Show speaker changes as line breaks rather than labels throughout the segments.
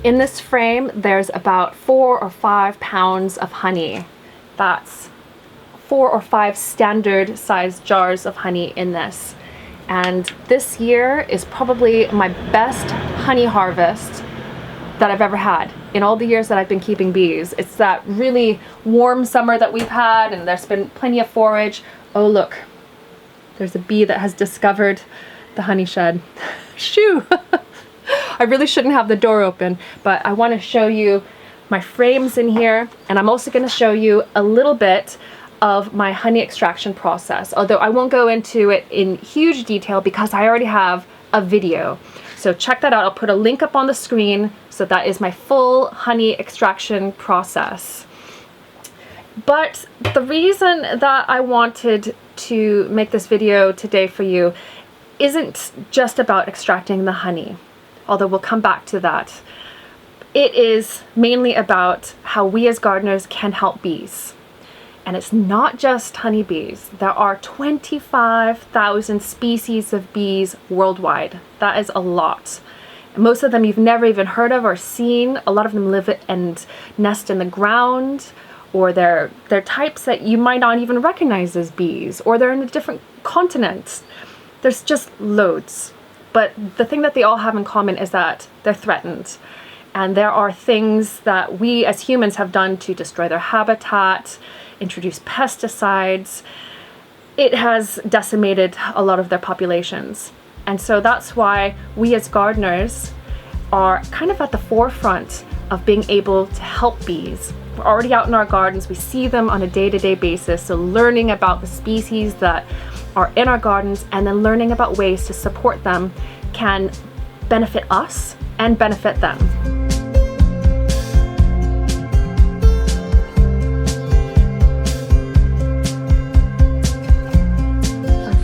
In this frame, there's about 4 or 5 pounds of honey. That's 4 or 5 standard sized jars of honey in this. And this year is probably my best honey harvest that I've ever had in all the years that I've been keeping bees. It's that really warm summer that we've had, and there's been plenty of forage. Oh look, there's a bee that has discovered the honey shed. Shoo! I really shouldn't have the door open, but I want to show you my frames in here, and I'm also going to show you a little bit of my honey extraction process, although I won't go into it in huge detail because I already have a video. So check that out. I'll put a link up on the screen. So that is my full honey extraction process. But the reason that I wanted to make this video today for you isn't just about extracting the honey, although we'll come back to that. It is mainly about how we as gardeners can help bees. And it's not just honeybees. There are 25,000 species of bees worldwide. That is a lot. Most of them you've never even heard of or seen. A lot of them live and nest in the ground, or they're types that you might not even recognize as bees, or they're in a different continent. There's just loads. But the thing that they all have in common is that they're threatened. And there are things that we as humans have done to destroy their habitat, introduce pesticides. It has decimated a lot of their populations. And so that's why we as gardeners are kind of at the forefront of being able to help bees. We're already out in our gardens. We see them on a day-to-day basis. So learning about the species that are in our gardens and then learning about ways to support them can benefit us and benefit them.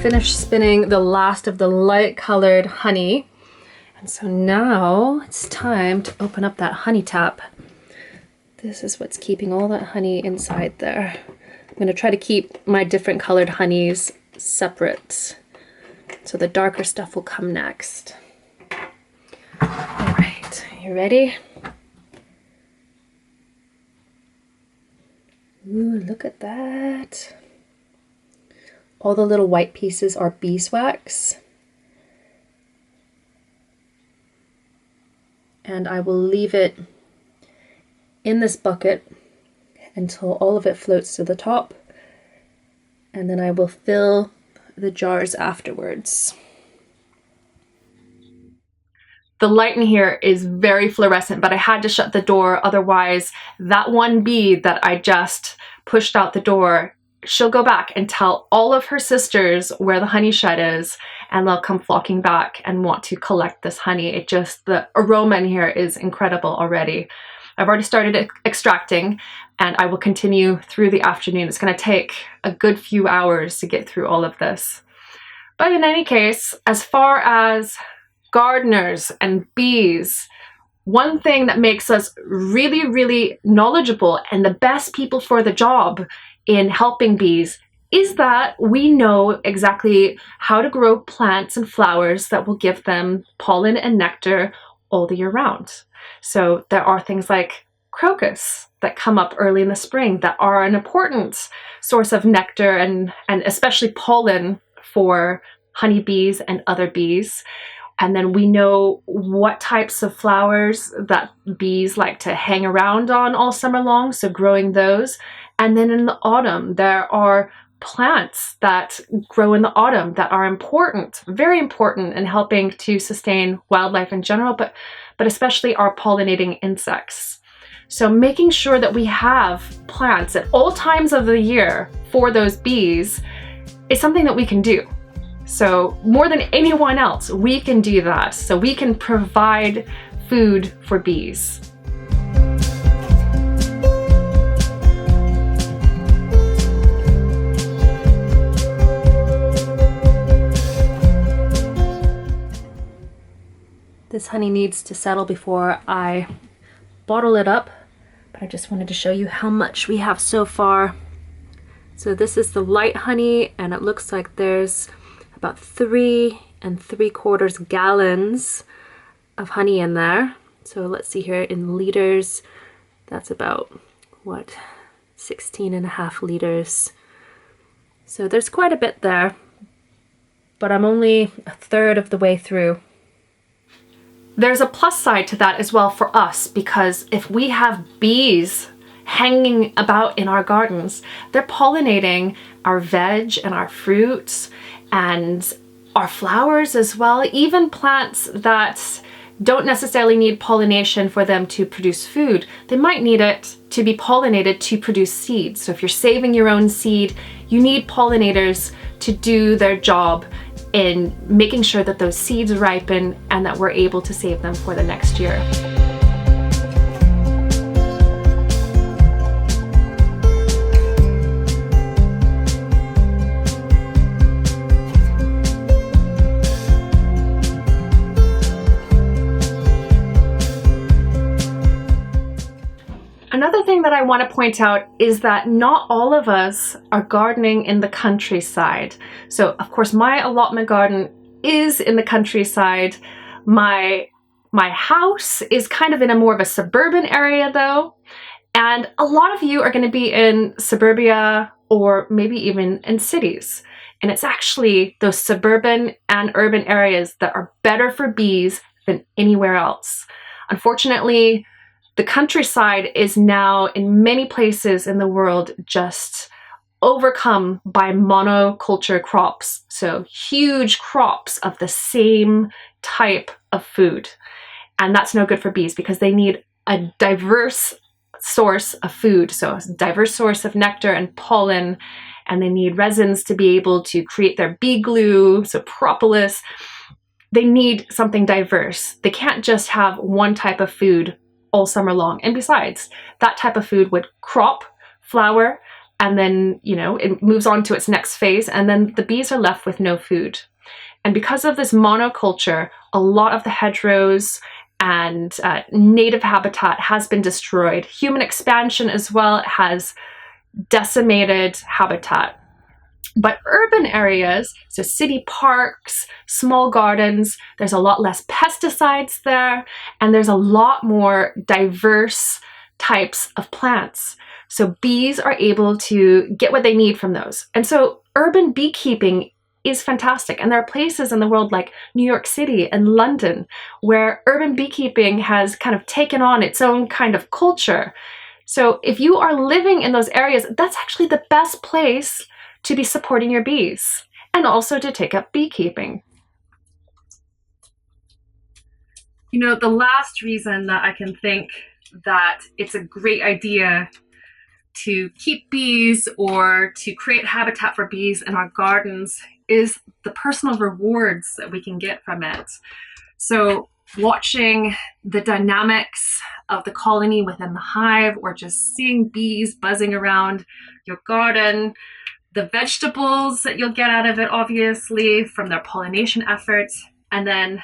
Finished spinning the last of the light colored honey, and so now it's time to open up that honey tap. This is what's keeping all that honey inside there. I'm going to try to keep my different colored honeys separate, so the darker stuff will come next. All right, you ready? Ooh, look at that. All the little white pieces are beeswax. And I will leave it in this bucket until all of it floats to the top. And then I will fill the jars afterwards. The light in here is very fluorescent, but I had to shut the door. Otherwise, that one bee that I just pushed out the door, she'll go back and tell all of her sisters where the honey shed is, and they'll come flocking back and want to collect this honey. The aroma in here is incredible already. I've already started extracting, and I will continue through the afternoon. It's going to take a good few hours to get through all of this. But in any case, as far as gardeners and bees, one thing that makes us really, really knowledgeable and the best people for the job in helping bees is that we know exactly how to grow plants and flowers that will give them pollen and nectar all the year round. So there are things like crocus that come up early in the spring that are an important source of nectar and especially pollen for honeybees and other bees. And then we know what types of flowers that bees like to hang around on all summer long, so growing those. And then in the autumn, there are plants that grow in the autumn that are important, very important in helping to sustain wildlife in general, but especially our pollinating insects. So making sure that we have plants at all times of the year for those bees is something that we can do. So more than anyone else, we can do that. So we can provide food for bees. This honey needs to settle before I bottle it up, but I just wanted to show you how much we have so far. So this is the light honey, and it looks like there's about 3 3/4 gallons of honey in there. So let's see here in liters, that's about, what, 16.5 liters. So there's quite a bit there, but I'm only a third of the way through. There's a plus side to that as well for us, because if we have bees hanging about in our gardens, they're pollinating our veg and our fruits and our flowers as well, even plants that don't necessarily need pollination for them to produce food. They might need it to be pollinated to produce seeds. So if you're saving your own seed, you need pollinators to do their job in making sure that those seeds ripen and that we're able to save them for the next year. Another thing that I want to point out is that not all of us are gardening in the countryside. So of course my allotment garden is in the countryside. My house is kind of in a more of a suburban area though. And a lot of you are going to be in suburbia or maybe even in cities. And it's actually those suburban and urban areas that are better for bees than anywhere else. Unfortunately, the countryside is now in many places in the world just overcome by monoculture crops. So huge crops of the same type of food. And that's no good for bees because they need a diverse source of food. So a diverse source of nectar and pollen, and they need resins to be able to create their bee glue, so propolis. They need something diverse. They can't just have one type of food all summer long. And besides, that type of food would crop, flower, and then, it moves on to its next phase, and then the bees are left with no food. And because of this monoculture, a lot of the hedgerows and native habitat has been destroyed. Human expansion as well has decimated habitat. But urban areas, so city parks, small gardens, there's a lot less pesticides there, and there's a lot more diverse types of plants. So bees are able to get what they need from those. And so urban beekeeping is fantastic. And there are places in the world like New York City and London where urban beekeeping has kind of taken on its own kind of culture. So if you are living in those areas, that's actually the best place to be supporting your bees and also to take up beekeeping. The last reason that I can think that it's a great idea to keep bees or to create habitat for bees in our gardens is the personal rewards that we can get from it. So watching the dynamics of the colony within the hive, or just seeing bees buzzing around your garden, the vegetables that you'll get out of it, obviously, from their pollination efforts. And then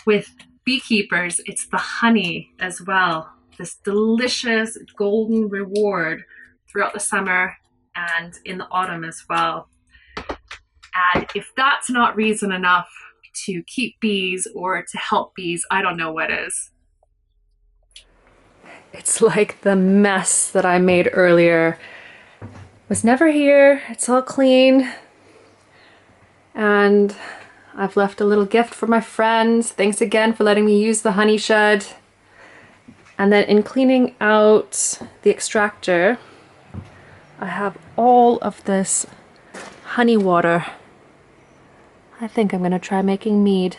with beekeepers, it's the honey as well. This delicious golden reward throughout the summer and in the autumn as well. And if that's not reason enough to keep bees or to help bees, I don't know what is. It's like the mess that I made earlier was never here. It's all clean. And I've left a little gift for my friends. Thanks again for letting me use the honey shed. And then in cleaning out the extractor, I have all of this honey water. I think I'm gonna try making mead.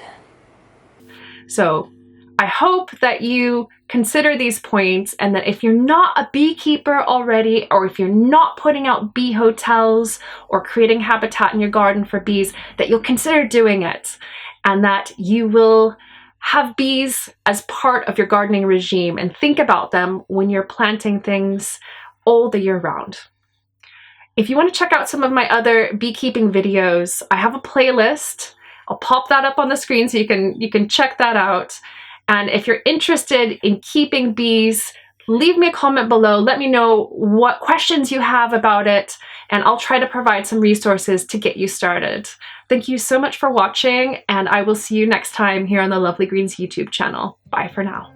So I hope that you consider these points, and that if you're not a beekeeper already, or if you're not putting out bee hotels or creating habitat in your garden for bees, that you'll consider doing it, and that you will have bees as part of your gardening regime and think about them when you're planting things all the year round. If you want to check out some of my other beekeeping videos, I have a playlist. I'll pop that up on the screen so you can check that out. And if you're interested in keeping bees, leave me a comment below. Let me know what questions you have about it, and I'll try to provide some resources to get you started. Thank you so much for watching, and I will see you next time here on the Lovely Greens YouTube channel. Bye for now.